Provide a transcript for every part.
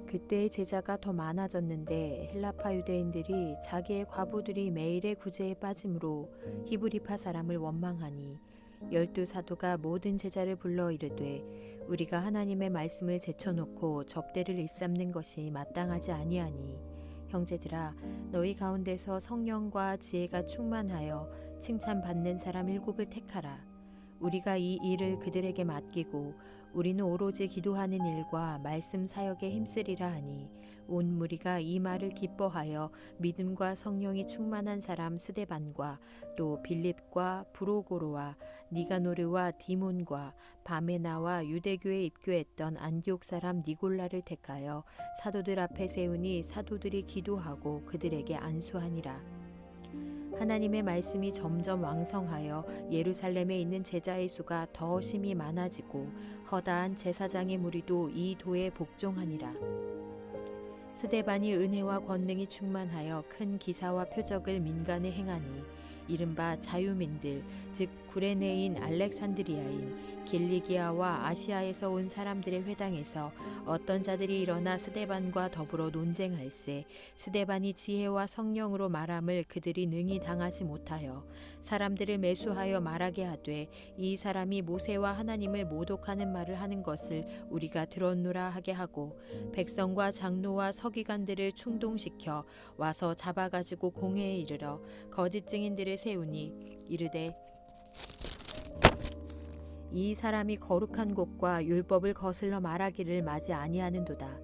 그때의 제자가 더 많아졌는데 헬라파 유대인들이 자기의 과부들이 매일의 구제에 빠짐으로 히브리파 사람을 원망하니 12 사도가 모든 제자를 불러 이르되 우리가 하나님의 말씀을 제쳐놓고 접대를 일삼는 것이 마땅하지 아니하니 형제들아 너희 가운데서 성령과 지혜가 충만하여 칭찬받는 사람 7을 택하라. 우리가 이 일을 그들에게 맡기고 우리는 오로지 기도하는 일과 말씀 사역에 힘쓰리라 하니 온 무리가 이 말을 기뻐하여 믿음과 성령이 충만한 사람 스데반과 또 빌립과 브로고로와 니가노르와 디몬과 바메나와 유대교에 입교했던 안디옥 사람 니골라를 택하여 사도들 앞에 세우니 사도들이 기도하고 그들에게 안수하니라. 하나님의 말씀이 점점 왕성하여 예루살렘에 있는 제자의 수가 더 심히 많아지고 허다한 제사장의 무리도 이 도에 복종하니라. 스데반이 은혜와 권능이 충만하여 큰 기사와 표적을 민간에 행하니 이른바 자유민들 즉 구레네인 알렉산드리아인 길리기아와 아시아에서 온 사람들의 회당에서 어떤 자들이 일어나 스데반과 더불어 논쟁할세 스데반이 지혜와 성령으로 말함을 그들이 능히 당하지 못하여 사람들을 매수하여 말하게 하되 이 사람이 모세와 하나님을 모독하는 말을 하는 것을 우리가 들었노라 하게 하고 백성과 장로와 서기관들을 충동시켜 와서 잡아가지고 공회에 이르러 거짓 증인들을 세우니 이르되 이 사람이 거룩한 곳과 율법을 거슬러 말하기를 마지 아니하는도다.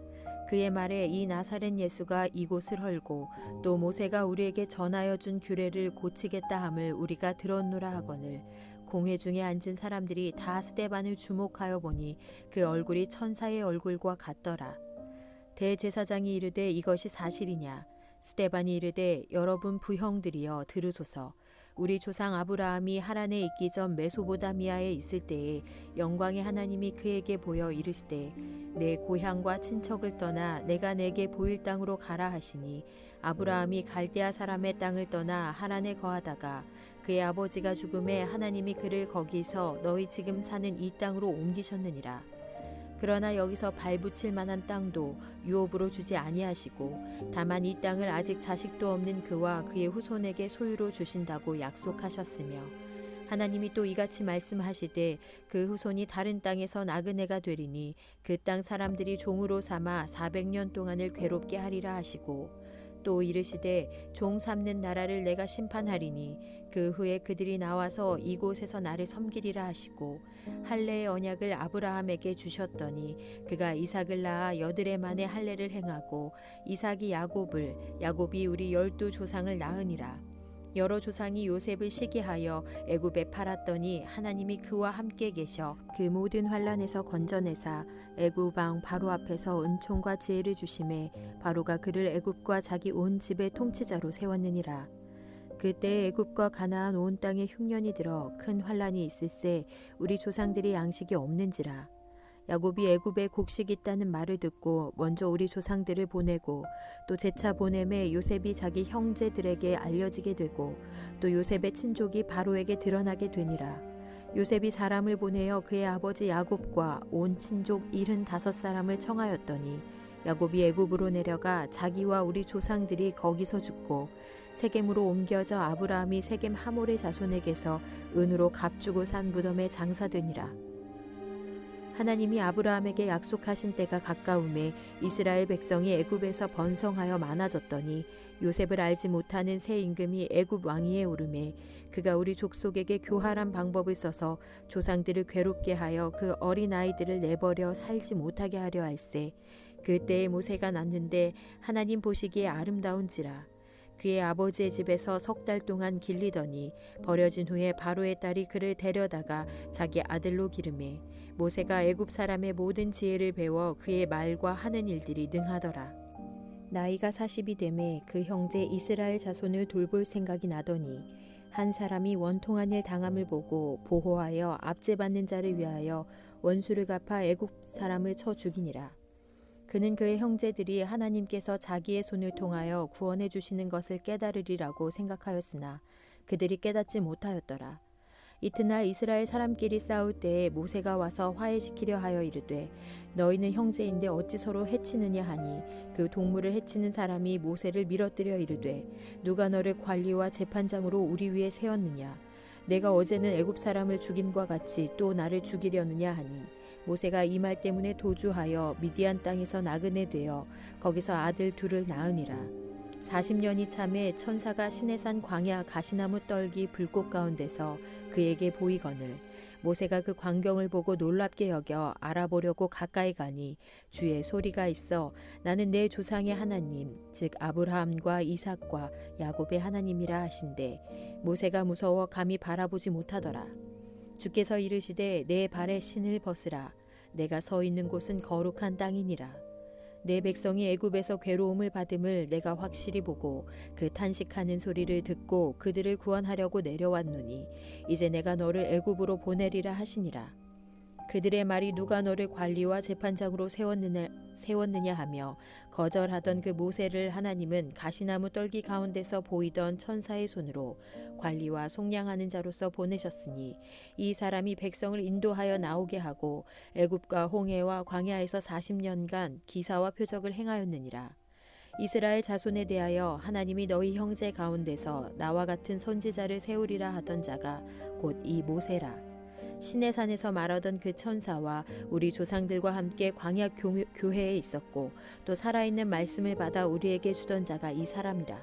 그의 말에 이 나사렛 예수가 이곳을 헐고 또 모세가 우리에게 전하여 준 규례를 고치겠다 함을 우리가 들었노라 하거늘 공회 중에 앉은 사람들이 다 스데반을 주목하여 보니 그 얼굴이 천사의 얼굴과 같더라. 대제사장이 이르되 이것이 사실이냐? 스데반이 이르되 여러분 부형들이여 들으소서. 우리 조상 아브라함이 하란에 있기 전 메소보다미아에 있을 때에 영광의 하나님이 그에게 보여 이르시되 내 고향과 친척을 떠나 내가 내게 보일 땅으로 가라 하시니 아브라함이 갈대아 사람의 땅을 떠나 하란에 거하다가 그의 아버지가 죽음에 하나님이 그를 거기서 너희 지금 사는 이 땅으로 옮기셨느니라. 그러나 여기서 발붙일 만한 땅도 유업으로 주지 아니하시고 다만 이 땅을 아직 자식도 없는 그와 그의 후손에게 소유로 주신다고 약속하셨으며 하나님이 또 이같이 말씀하시되 그 후손이 다른 땅에서 나그네가 되리니 그 땅 사람들이 종으로 삼아 400년 동안을 괴롭게 하리라 하시고 또 이르시되 종 삼는 나라를 내가 심판하리니 그 후에 그들이 나와서 이곳에서 나를 섬기리라 하시고 할례의 언약을 아브라함에게 주셨더니 그가 이삭을 낳아 8해 만에 할례를 행하고 이삭이 야곱을 야곱이 우리 12조상을 낳으니라. 여러 조상이 요셉을 시기하여 애굽에 팔았더니 하나님이 그와 함께 계셔 그 모든 환난에서 건져내사 애굽 왕 바로 앞에서 은총과 지혜를 주심에 바로가 그를 애굽과 자기 온 집의 통치자로 세웠느니라. 그때 애굽과 가나안 온 땅에 흉년이 들어 큰 환난이 있을세 우리 조상들이 양식이 없는지라. 야곱이 애굽에 곡식이 있다는 말을 듣고 먼저 우리 조상들을 보내고 또 재차 보냄에 요셉이 자기 형제들에게 알려지게 되고 또 요셉의 친족이 바로에게 드러나게 되니라. 요셉이 사람을 보내어 그의 아버지 야곱과 온 친족 75사람을 청하였더니 야곱이 애굽으로 내려가 자기와 우리 조상들이 거기서 죽고 세겜으로 옮겨져 아브라함이 세겜 하몰의 자손에게서 은으로 값주고 산 무덤에 장사되니라. 하나님이 아브라함에게 약속하신 때가 가까움에 이스라엘 백성이 애굽에서 번성하여 많아졌더니 요셉을 알지 못하는 새 임금이 애굽 왕위에 오르매 그가 우리 족속에게 교활한 방법을 써서 조상들을 괴롭게 하여 그 어린 아이들을 내버려 살지 못하게 하려 할세. 그때에 모세가 낳는데 하나님 보시기에 아름다운지라. 그의 아버지의 집에서 3달 동안 길리더니 버려진 후에 바로의 딸이 그를 데려다가 자기 아들로 기르매 모세가 애굽 사람의 모든 지혜를 배워 그의 말과 하는 일들이 능하더라. 나이가 40이 되매 그 형제 이스라엘 자손을 돌볼 생각이 나더니 한 사람이 원통한 일 당함을 보고 보호하여 압제받는 자를 위하여 원수를 갚아 애굽 사람을 쳐 죽이니라. 그는 그의 형제들이 하나님께서 자기의 손을 통하여 구원해 주시는 것을 깨달으리라고 생각하였으나 그들이 깨닫지 못하였더라. 이튿날 이스라엘 사람끼리 싸울 때에 모세가 와서 화해시키려 하여 이르되 너희는 형제인데 어찌 서로 해치느냐 하니 그 동물을 해치는 사람이 모세를 밀어뜨려 이르되 누가 너를 관리와 재판장으로 우리 위에 세웠느냐 내가 어제는 애굽 사람을 죽임과 같이 또 나를 죽이려느냐 하니 모세가 이 말 때문에 도주하여 미디안 땅에서 나그네 되어 거기서 아들 둘을 낳으니라. 40년이 참에 천사가 시내산 광야 가시나무 떨기 불꽃 가운데서 그에게 보이거늘 모세가 그 광경을 보고 놀랍게 여겨 알아보려고 가까이 가니 주의 소리가 있어 나는 내 조상의 하나님 즉 아브라함과 이삭과 야곱의 하나님이라 하신대 모세가 무서워 감히 바라보지 못하더라. 주께서 이르시되 내 발에 신을 벗으라 내가 서 있는 곳은 거룩한 땅이니라. 내 백성이 애굽에서 괴로움을 받음을 내가 확실히 보고 그 탄식하는 소리를 듣고 그들을 구원하려고 내려왔노니 이제 내가 너를 애굽으로 보내리라 하시니라. 그들의 말이 누가 너를 관리와 재판장으로 세웠느냐 하며 거절하던 그 모세를 하나님은 가시나무 떨기 가운데서 보이던 천사의 손으로 관리와 속량하는 자로서 보내셨으니 이 사람이 백성을 인도하여 나오게 하고 애굽과 홍해와 광야에서 40년간 기사와 표적을 행하였느니라. 이스라엘 자손에 대하여 하나님이 너희 형제 가운데서 나와 같은 선지자를 세우리라 하던 자가 곧 이 모세라. 시내산에서 말하던 그 천사와 우리 조상들과 함께 광야 교회에 있었고 또 살아있는 말씀을 받아 우리에게 주던 자가 이 사람이라.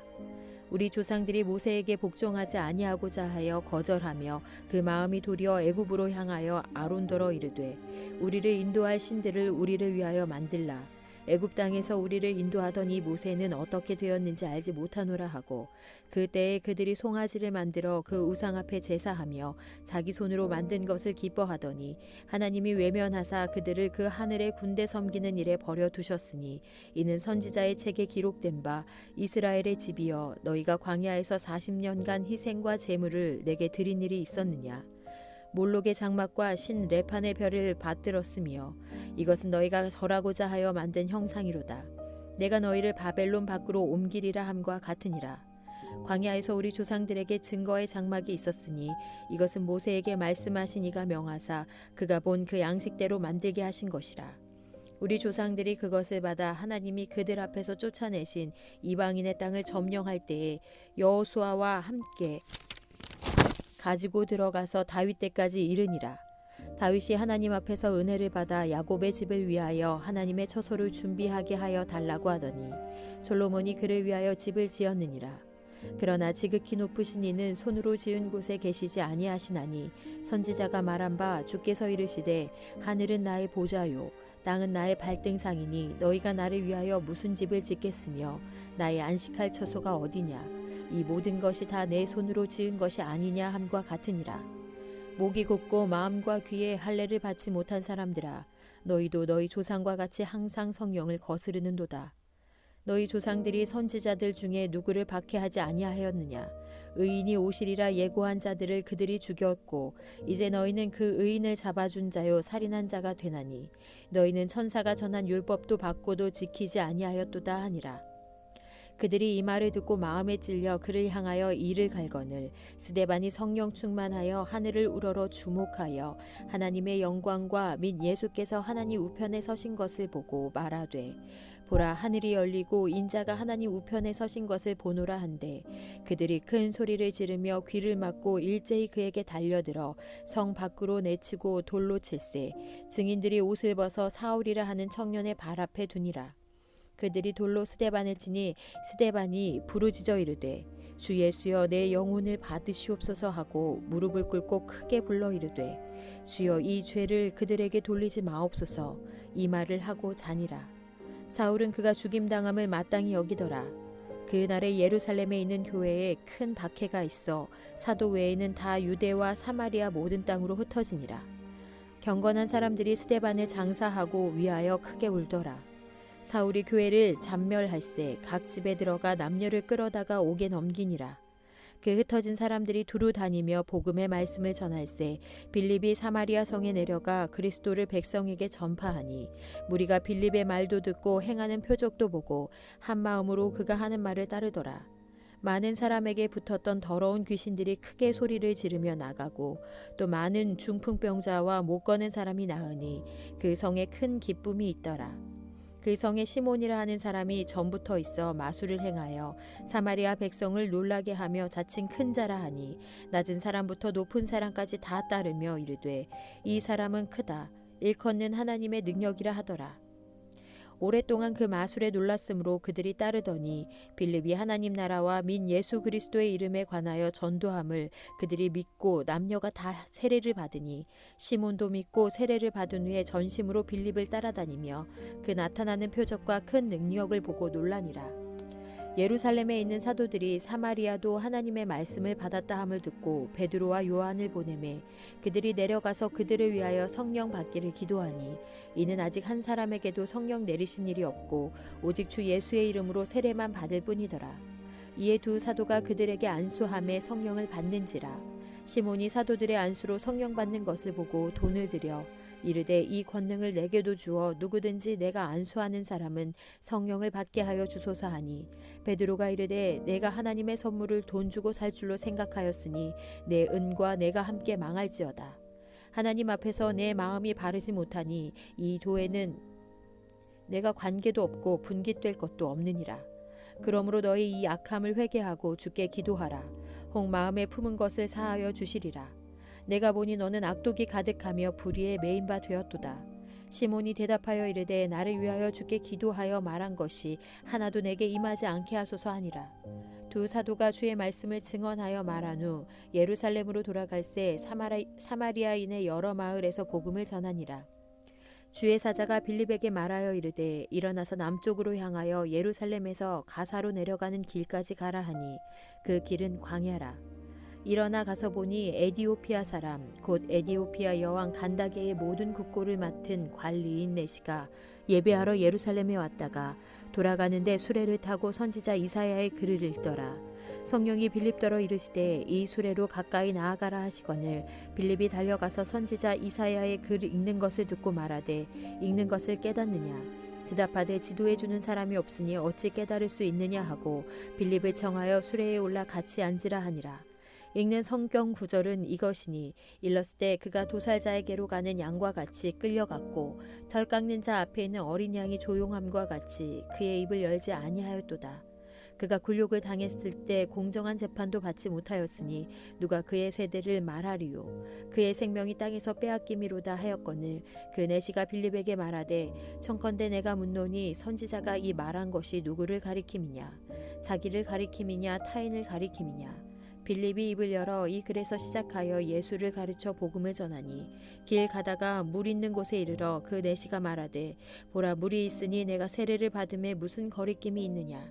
우리 조상들이 모세에게 복종하지 아니하고자 하여 거절하며 그 마음이 도리어 애굽으로 향하여 아론더러 이르되 우리를 인도할 신들을 우리를 위하여 만들라. 애굽 땅에서 우리를 인도하던 이 모세는 어떻게 되었는지 알지 못하노라 하고 그때에 그들이 송아지를 만들어 그 우상 앞에 제사하며 자기 손으로 만든 것을 기뻐하더니 하나님이 외면하사 그들을 그 하늘의 군대 섬기는 일에 버려두셨으니 이는 선지자의 책에 기록된 바 이스라엘의 집이여 너희가 광야에서 40년간 희생과 제물을 내게 드린 일이 있었느냐. 몰록의 장막과 신 레판의 별을 받들었으며 이것은 너희가 절하고자 하여 만든 형상이로다. 내가 너희를 바벨론 밖으로 옮기리라 함과 같으니라. 광야에서 우리 조상들에게 증거의 장막이 있었으니 이것은 모세에게 말씀하신 이가 명하사 그가 본 그 양식대로 만들게 하신 것이라. 우리 조상들이 그것을 받아 하나님이 그들 앞에서 쫓아내신 이방인의 땅을 점령할 때에 여호수아와 함께 가지고 들어가서 다윗 때까지 이르니라. 다윗이 하나님 앞에서 은혜를 받아 야곱의 집을 위하여 하나님의 처소를 준비하게 하여 달라고 하더니 솔로몬이 그를 위하여 집을 지었느니라. 그러나 지극히 높으신 이는 손으로 지은 곳에 계시지 아니하시나니 선지자가 말한 바 주께서 이르시되 하늘은 나의 보좌요 땅은 나의 발등상이니 너희가 나를 위하여 무슨 집을 짓겠으며 나의 안식할 처소가 어디냐. 이 모든 것이 다 내 손으로 지은 것이 아니냐 함과 같으니라. 목이 곧고 마음과 귀에 할례를 받지 못한 사람들아 너희도 너희 조상과 같이 항상 성령을 거스르는도다. 너희 조상들이 선지자들 중에 누구를 박해하지 아니하였느냐. 의인이 오시리라 예고한 자들을 그들이 죽였고 이제 너희는 그 의인을 잡아준 자요 살인한 자가 되나니 너희는 천사가 전한 율법도 받고도 지키지 아니하였도다 하니라. 그들이 이 말을 듣고 마음에 찔려 그를 향하여 이를 갈거늘 스데반이 성령 충만하여 하늘을 우러러 주목하여 하나님의 영광과 및 예수께서 하나님 우편에 서신 것을 보고 말하되 보라 하늘이 열리고 인자가 하나님 우편에 서신 것을 보노라 한데 그들이 큰 소리를 지르며 귀를 막고 일제히 그에게 달려들어 성 밖으로 내치고 돌로 칠세 증인들이 옷을 벗어 사울이라 하는 청년의 발 앞에 두니라. 그들이 돌로 스데반을 치니 스데반이 부르짖어 이르되 주 예수여 내 영혼을 받으시옵소서 하고 무릎을 꿇고 크게 불러 이르되 주여 이 죄를 그들에게 돌리지 마옵소서 이 말을 하고 자니라. 사울은 그가 죽임당함을 마땅히 여기더라. 그날에 예루살렘에 있는 교회에 큰 박해가 있어 사도 외에는 다 유대와 사마리아 모든 땅으로 흩어지니라. 경건한 사람들이 스데반을 장사하고 위하여 크게 울더라. 사울이 교회를 잔멸할세 각 집에 들어가 남녀를 끌어다가 옥에 넘기니라. 그 흩어진 사람들이 두루 다니며 복음의 말씀을 전할세 빌립이 사마리아 성에 내려가 그리스도를 백성에게 전파하니 무리가 빌립의 말도 듣고 행하는 표적도 보고 한 마음으로 그가 하는 말을 따르더라. 많은 사람에게 붙었던 더러운 귀신들이 크게 소리를 지르며 나가고 또 많은 중풍병자와 못 거는 사람이 나으니 그 성에 큰 기쁨이 있더라. 그 성에 시몬이라 하는 사람이 전부터 있어 마술을 행하여 사마리아 백성을 놀라게 하며 자칭 큰 자라 하니 낮은 사람부터 높은 사람까지 다 따르며 이르되 이 사람은 크다 일컫는 하나님의 능력이라 하더라. 오랫동안 그 마술에 놀랐으므로 그들이 따르더니 빌립이 하나님 나라와 민 예수 그리스도의 이름에 관하여 전도함을 그들이 믿고 남녀가 다 세례를 받으니 시몬도 믿고 세례를 받은 후에 전심으로 빌립을 따라다니며 그 나타나는 표적과 큰 능력을 보고 놀라니라. 예루살렘에 있는 사도들이 사마리아도 하나님의 말씀을 받았다 함을 듣고 베드로와 요한을 보내매 그들이 내려가서 그들을 위하여 성령 받기를 기도하니 이는 아직 한 사람에게도 성령 내리신 일이 없고 오직 주 예수의 이름으로 세례만 받을 뿐이더라. 이에 두 사도가 그들에게 안수함에 성령을 받는지라. 시몬이 사도들의 안수로 성령 받는 것을 보고 돈을 들여 이르되 이 권능을 내게도 주어 누구든지 내가 안수하는 사람은 성령을 받게 하여 주소서 하니 베드로가 이르되 내가 하나님의 선물을 돈 주고 살 줄로 생각하였으니 내 은과 내가 함께 망할지어다. 하나님 앞에서 내 마음이 바르지 못하니 이 도에는 내가 관계도 없고 분깃될 것도 없느니라. 그러므로 너희 이 악함을 회개하고 주께 기도하라. 혹 마음에 품은 것을 사하여 주시리라. 내가 보니 너는 악독이 가득하며 불의에 매인 바 되었도다. 시몬이 대답하여 이르되 나를 위하여 주께 기도하여 말한 것이 하나도 내게 임하지 않게 하소서 하니라. 두 사도가 주의 말씀을 증언하여 말한 후 예루살렘으로 돌아갈새 사마리아인의 여러 마을에서 복음을 전하니라. 주의 사자가 빌립에게 말하여 이르되 일어나서 남쪽으로 향하여 예루살렘에서 가사로 내려가는 길까지 가라 하니 그 길은 광야라. 일어나 가서 보니 에디오피아 사람 곧 에디오피아 여왕 간다게의 모든 국고를 맡은 관리인 내시가 예배하러 예루살렘에 왔다가 돌아가는데 수레를 타고 선지자 이사야의 글을 읽더라. 성령이 빌립더러 이르시되 이 수레로 가까이 나아가라 하시거늘 빌립이 달려가서 선지자 이사야의 글을 읽는 것을 듣고 말하되 읽는 것을 깨닫느냐. 대답하되 지도해 주는 사람이 없으니 어찌 깨달을 수 있느냐 하고 빌립을 청하여 수레에 올라 같이 앉으라 하니라. 읽는 성경 구절은 이것이니 일렀을 때 그가 도살자에게로 가는 양과 같이 끌려갔고 털 깎는 자 앞에 있는 어린 양이 조용함과 같이 그의 입을 열지 아니하였도다. 그가 굴욕을 당했을 때 공정한 재판도 받지 못하였으니 누가 그의 세대를 말하리요. 그의 생명이 땅에서 빼앗김이로다 하였거늘 그 내시가 빌립에게 말하되 청컨대 내가 묻노니 선지자가 이 말한 것이 누구를 가리킴이냐. 자기를 가리킴이냐 타인을 가리킴이냐. 빌립이 입을 열어 이 글에서 시작하여 예수를 가르쳐 복음을 전하니 길 가다가 물 있는 곳에 이르러 그 내시가 말하되 보라 물이 있으니 내가 세례를 받음에 무슨 거리낌이 있느냐.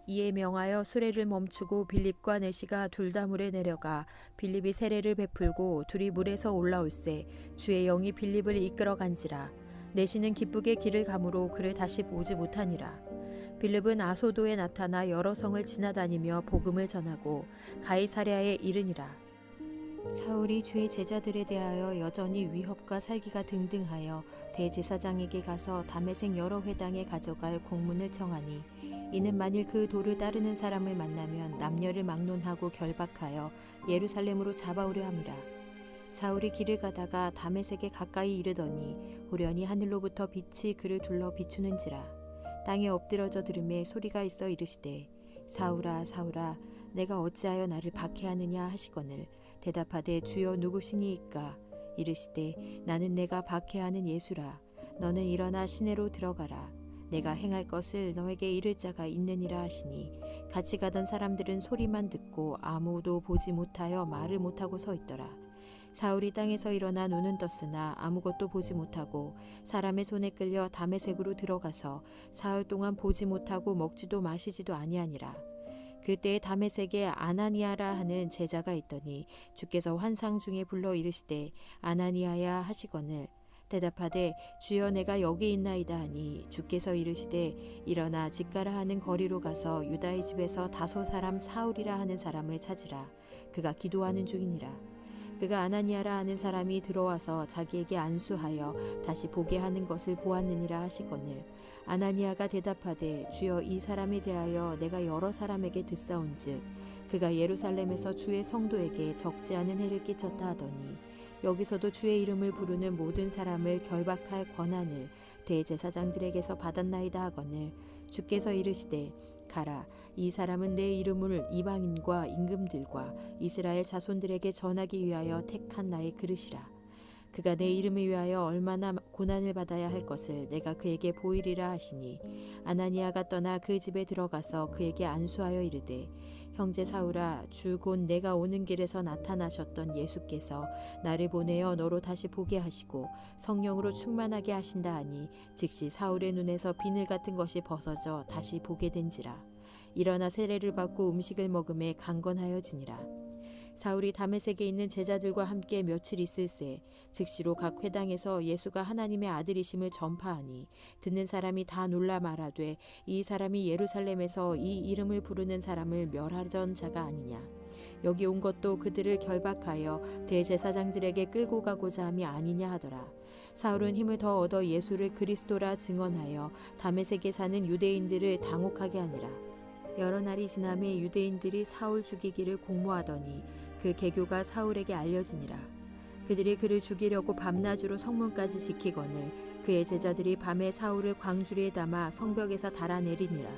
이에 명하여 수레를 멈추고 빌립과 내시가 둘 다 물에 내려가 빌립이 세례를 베풀고 둘이 물에서 올라올새 주의 영이 빌립을 이끌어간지라. 내시는 기쁘게 길을 가므로 그를 다시 보지 못하니라. 빌립은 아소도에 나타나 여러 성을 지나다니며 복음을 전하고 가이사랴에 이르니라. 사울이 주의 제자들에 대하여 여전히 위협과 살기가 등등하여 대제사장에게 가서 다메섹 여러 회당에 가져갈 공문을 청하니 이는 만일 그 도를 따르는 사람을 만나면 남녀를 막론하고 결박하여 예루살렘으로 잡아오려 함이라. 사울이 길을 가다가 다메섹에 가까이 이르더니 호련히 하늘로부터 빛이 그를 둘러 비추는지라. 땅에 엎드러져 들음에 소리가 있어 이르시되 사울아 사울아 내가 어찌하여 나를 박해하느냐 하시거늘 대답하되 주여 누구시니이까. 이르시되 나는 내가 박해하는 예수라. 너는 일어나 시내로 들어가라. 내가 행할 것을 너에게 이를 자가 있느니라 하시니 같이 가던 사람들은 소리만 듣고 아무도 보지 못하여 말을 못하고 서 있더라. 사울이 땅에서 일어나 눈은 떴으나 아무것도 보지 못하고 사람의 손에 끌려 다메섹으로 들어가서 사흘 동안 보지 못하고 먹지도 마시지도 아니하니라. 그때에 다메섹에 아나니아라 하는 제자가 있더니 주께서 환상 중에 불러 이르시되 아나니아야 하시거늘 대답하되 주여 내가 여기 있나이다 하니 주께서 이르시되 일어나 직가라 하는 거리로 가서 유다의 집에서 다소 사람 사울이라 하는 사람을 찾으라. 그가 기도하는 중이니라. 그가 아나니아라 하는 사람이 들어와서 자기에게 안수하여 다시 보게 하는 것을 보았느니라 하시거늘 아나니아가 대답하되 주여 이 사람에 대하여 내가 여러 사람에게 듣사온즉 그가 예루살렘에서 주의 성도에게 적지 않은 해를 끼쳤다 하더니 여기서도 주의 이름을 부르는 모든 사람을 결박할 권한을 대제사장들에게서 받았나이다 하거늘 주께서 이르시되 가라 이 사람은 내 이름을 이방인과 임금들과 이스라엘 자손들에게 전하기 위하여 택한 나의 그릇이라. 그가 내 이름을 위하여 얼마나 고난을 받아야 할 것을 내가 그에게 보이리라 하시니 아나니아가 떠나 그 집에 들어가서 그에게 안수하여 이르되 형제 사울아 주 곧 내가 오는 길에서 나타나셨던 예수께서 나를 보내어 너로 다시 보게 하시고 성령으로 충만하게 하신다 하니 즉시 사울의 눈에서 비늘 같은 것이 벗어져 다시 보게 된지라. 일어나 세례를 받고 음식을 먹음에 강건하여지니라. 사울이 다메섹에 있는 제자들과 함께 며칠 있을새 즉시로 각 회당에서 예수가 하나님의 아들이심을 전파하니 듣는 사람이 다 놀라 말하되 이 사람이 예루살렘에서 이 이름을 부르는 사람을 멸하던 자가 아니냐. 여기 온 것도 그들을 결박하여 대제사장들에게 끌고 가고자 함이 아니냐 하더라. 사울은 힘을 더 얻어 예수를 그리스도라 증언하여 다메섹에 사는 유대인들을 당혹하게 하니라. 여러 날이 지남에 유대인들이 사울 죽이기를 공모하더니 그 계교가 사울에게 알려지니라. 그들이 그를 죽이려고 밤낮으로 성문까지 지키거늘 그의 제자들이 밤에 사울을 광주리에 담아 성벽에서 달아내리니라.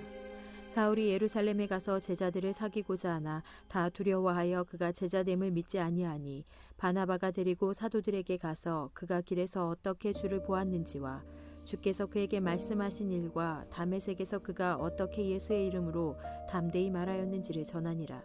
사울이 예루살렘에 가서 제자들을 사귀고자 하나 다 두려워하여 그가 제자됨을 믿지 아니하니 바나바가 데리고 사도들에게 가서 그가 길에서 어떻게 주를 보았는지와 주께서 그에게 말씀하신 일과 다메섹에서 그가 어떻게 예수의 이름으로 담대히 말하였는지를 전하니라.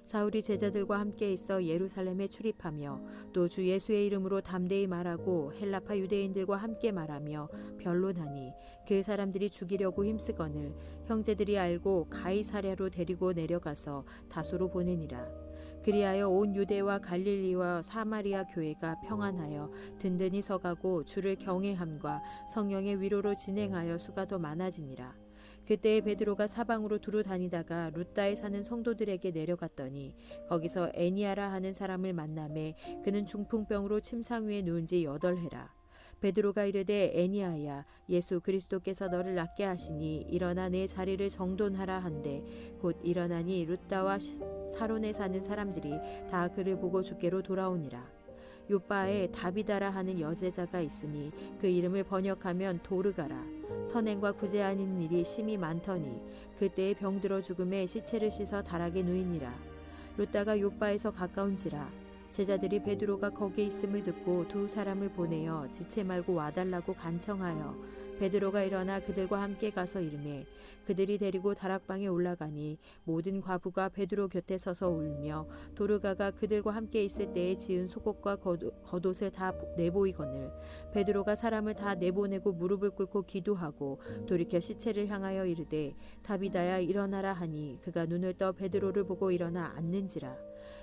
사울이 제자들과 함께 있어 예루살렘에 출입하며 또 주 예수의 이름으로 담대히 말하고 헬라파 유대인들과 함께 말하며 변론하니 그 사람들이 죽이려고 힘쓰거늘 형제들이 알고 가이사랴로 데리고 내려가서 다소로 보내니라. 그리하여 온 유대와 갈릴리와 사마리아 교회가 평안하여 든든히 서가고 주를 경외함과 성령의 위로로 진행하여 수가 더 많아지니라. 그때에 베드로가 사방으로 두루 다니다가 룻다에 사는 성도들에게 내려갔더니 거기서 애니아라 하는 사람을 만나매 그는 중풍병으로 침상 위에 누운 지 8해라. 베드로가 이르되 애니아야 예수 그리스도께서 너를 낫게 하시니 일어나 내 자리를 정돈하라 한데 곧 일어나니 룻다와 사론에 사는 사람들이 다 그를 보고 주께로 돌아오니라. 요바에 다비다라 하는 여제자가 있으니 그 이름을 번역하면 도르가라. 선행과 구제 아닌 일이 심히 많더니 그때에 병들어 죽음에 시체를 씻어 다락에 누이니라. 룻다가 요바에서 가까운지라. 제자들이 베드로가 거기 있음을 듣고 두 사람을 보내어 지체 말고 와달라고 간청하여 베드로가 일어나 그들과 함께 가서 이르매 그들이 데리고 다락방에 올라가니 모든 과부가 베드로 곁에 서서 울며 도르가가 그들과 함께 있을 때에 지은 속옷과 겉옷을 다 내보이거늘 베드로가 사람을 다 내보내고 무릎을 꿇고 기도하고 돌이켜 시체를 향하여 이르되 다비다야 일어나라 하니 그가 눈을 떠 베드로를 보고 일어나 앉는지라.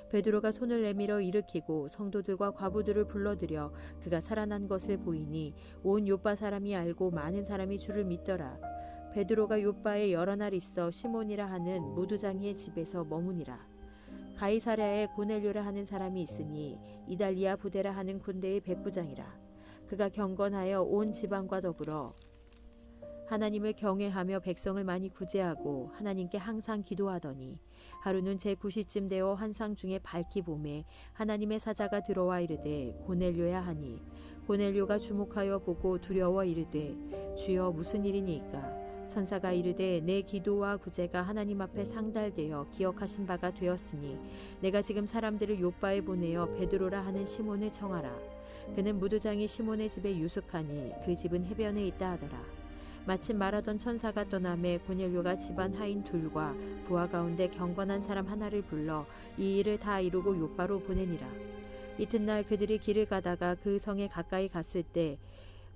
베드로가 손을 내밀어 일으키고 성도들과 과부들을 불러들여 그가 살아난 것을 보이니 온 요빠 사람이 알고 많은 사람이 주를 믿더라. 베드로가 요빠에 여러 날 있어 시몬이라 하는 무두장이의 집에서 머무니라. 가이사랴에 고넬료라 하는 사람이 있으니 이달리아 부대라 하는 군대의 백부장이라. 그가 경건하여 온 지방과 더불어 하나님을 경외하며 백성을 많이 구제하고 하나님께 항상 기도하더니 하루는 제9시쯤 되어 환상 중에 밝히 보매 하나님의 사자가 들어와 이르되 고넬료야 하니 고넬료가 주목하여 보고 두려워 이르되 주여 무슨 일이니까 천사가 이르되 내 기도와 구제가 하나님 앞에 상달되어 기억하신 바가 되었으니 내가 지금 사람들을 요바에 보내어 베드로라 하는 시몬을 청하라. 그는 무두장이 시몬의 집에 유숙하니 그 집은 해변에 있다 하더라. 마침 말하던 천사가 떠나매 고넬료가 집안 하인 둘과 부하 가운데 경건한 사람 하나를 불러 이 일을 다 이루고 요바로 보내니라. 이튿날 그들이 길을 가다가 그 성에 가까이 갔을 때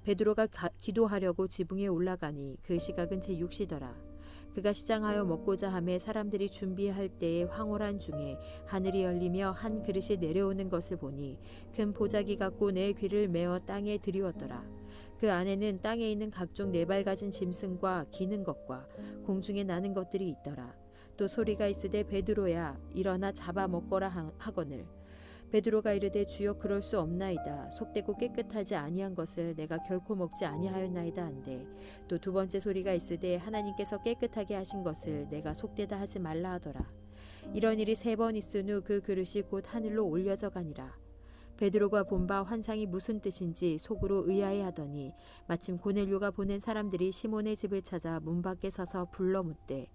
베드로가 기도하려고 지붕에 올라가니 그 시각은 제6시더라. 그가 시장하여 먹고자 하매 사람들이 준비할 때에 황홀한 중에 하늘이 열리며 한 그릇이 내려오는 것을 보니 큰 보자기 같고 내 귀를 메어 땅에 들이웠더라. 그 안에는 땅에 있는 각종 네발 가진 짐승과 기는 것과 공중에 나는 것들이 있더라. 또 소리가 있으되 베드로야 일어나 잡아 먹거라 하거늘 베드로가 이르되 주여 그럴 수 없나이다. 속되고 깨끗하지 아니한 것을 내가 결코 먹지 아니하였나이다 한데 또 두 번째 소리가 있으되 하나님께서 깨끗하게 하신 것을 내가 속되다 하지 말라 하더라. 이런 일이 3번 있은 후 그 그릇이 곧 하늘로 올려져 가니라. 베드로가 본 바 환상이 무슨 뜻인지 속으로 의아해하더니 마침 고넬료가 보낸 사람들이 시몬의 집을 찾아 문 밖에 서서 불러 묻되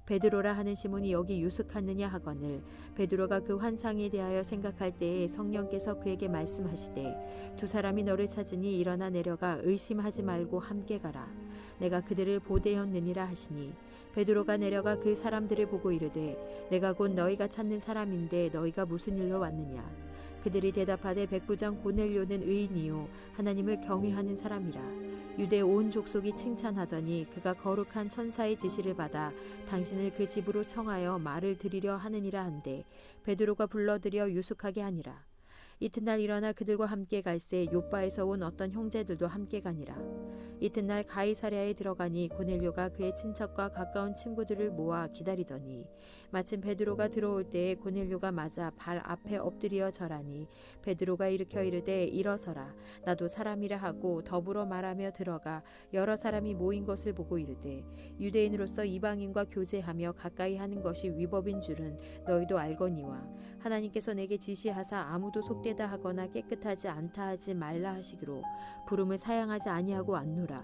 베드로라 하는 시몬이 여기 유숙하느냐 하거늘 베드로가 그 환상에 대하여 생각할 때에 성령께서 그에게 말씀하시되 두 사람이 너를 찾으니 일어나 내려가 의심하지 말고 함께 가라. 내가 그들을 보대었느니라 하시니 베드로가 내려가 그 사람들을 보고 이르되 내가 곧 너희가 찾는 사람인데 너희가 무슨 일로 왔느냐. 그들이 대답하되 백부장 고넬료는 의인이요 하나님을 경외하는 사람이라. 유대 온 족속이 칭찬하더니 그가 거룩한 천사의 지시를 받아 당신을 그 집으로 청하여 말을 드리려 하느니라 한데 베드로가 불러들여 유숙하게 하니라. 이튿날 일어나 그들과 함께 갈새 요바에서 온 어떤 형제들도 함께 가니라. 이튿날 가이사랴에 들어가니 고넬료가 그의 친척과 가까운 친구들을 모아 기다리더니 마침 베드로가 들어올 때에 고넬료가 맞아 발 앞에 엎드려 절하니 베드로가 일으켜 이르되 일어서라. 나도 사람이라 하고 더불어 말하며 들어가 여러 사람이 모인 것을 보고 이르되 유대인으로서 이방인과 교제하며 가까이 하는 것이 위법인 줄은 너희도 알거니와 하나님께서 내게 지시하사 아무도 속되다 하거나 깨끗하지 않다 하지 말라 하시기로 부름을 사양하지 아니하고 안노라.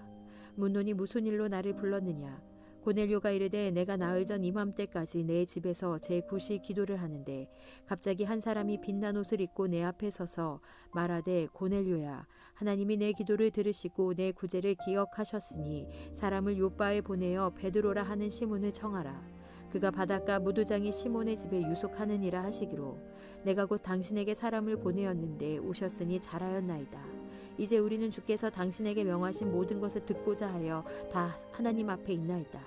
묻노니 무슨 일로 나를 불렀느냐. 고넬료가 이르되 내가 나흘 전 이맘때까지 내 집에서 제9시 기도를 하는데 갑자기 한 사람이 빛난 옷을 입고 내 앞에 서서 말하되 고넬료야 하나님이 내 기도를 들으시고 내 구제를 기억하셨으니 사람을 요바에 보내어 베드로라 하는 시몬을 청하라. 그가 바닷가 무두장이 시몬의 집에 유속하느니라 하시기로 내가 곧 당신에게 사람을 보내었는데 오셨으니 잘하였나이다. 이제 우리는 주께서 당신에게 명하신 모든 것을 듣고자 하여 다 하나님 앞에 있나이다.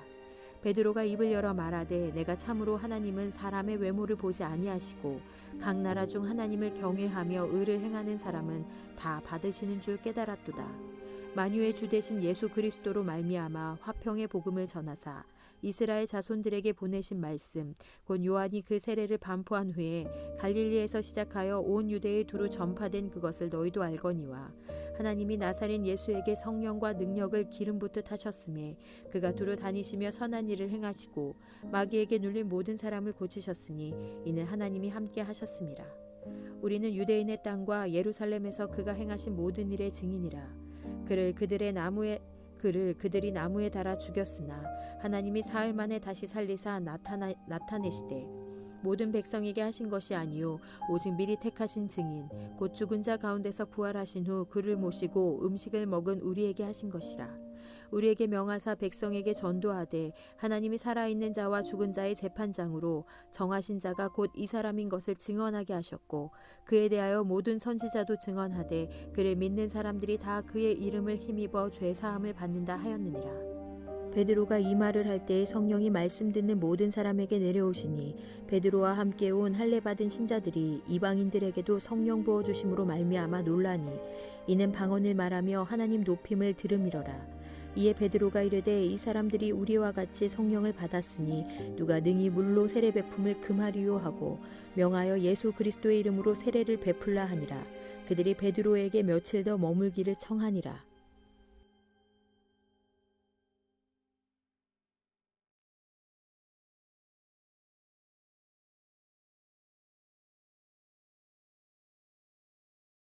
베드로가 입을 열어 말하되 내가 참으로 하나님은 사람의 외모를 보지 아니하시고 각 나라 중 하나님을 경외하며 의를 행하는 사람은 다 받으시는 줄 깨달았도다. 만유의 주 되신 예수 그리스도로 말미암아 화평의 복음을 전하사 이스라엘 자손들에게 보내신 말씀 곧 요한이 그 세례를 반포한 후에 갈릴리에서 시작하여 온 유대에 두루 전파된 그것을 너희도 알거니와 하나님이 나사렛 예수에게 성령과 능력을 기름 붓듯 하셨음에 그가 두루 다니시며 선한 일을 행하시고 마귀에게 눌린 모든 사람을 고치셨으니 이는 하나님이 함께 하셨음이라. 우리는 유대인의 땅과 예루살렘에서 그가 행하신 모든 일의 증인이라. 그들이 나무에 달아 죽였으나 하나님이 사흘 만에 다시 살리사 나타내시되 모든 백성에게 하신 것이 아니요 오직 미리 택하신 증인 곧 죽은 자 가운데서 부활하신 후 그를 모시고 음식을 먹은 우리에게 하신 것이라. 우리에게 명하사 백성에게 전도하되 하나님이 살아있는 자와 죽은 자의 재판장으로 정하신 자가 곧 이 사람인 것을 증언하게 하셨고 그에 대하여 모든 선지자도 증언하되 그를 믿는 사람들이 다 그의 이름을 힘입어 죄사함을 받는다 하였느니라. 베드로가 이 말을 할 때에 성령이 말씀 듣는 모든 사람에게 내려오시니 베드로와 함께 온 할례 받은 신자들이 이방인들에게도 성령 부어 주심으로 말미암아 놀라니 이는 방언을 말하며 하나님 높임을 들음이러라. 이에 베드로가 이르되 이 사람들이 우리와 같이 성령을 받았으니 누가 능히 물로 세례 베품을 금하리요 하고 명하여 예수 그리스도의 이름으로 세례를 베풀라 하니라. 그들이 베드로에게 며칠 더 머물기를 청하니라.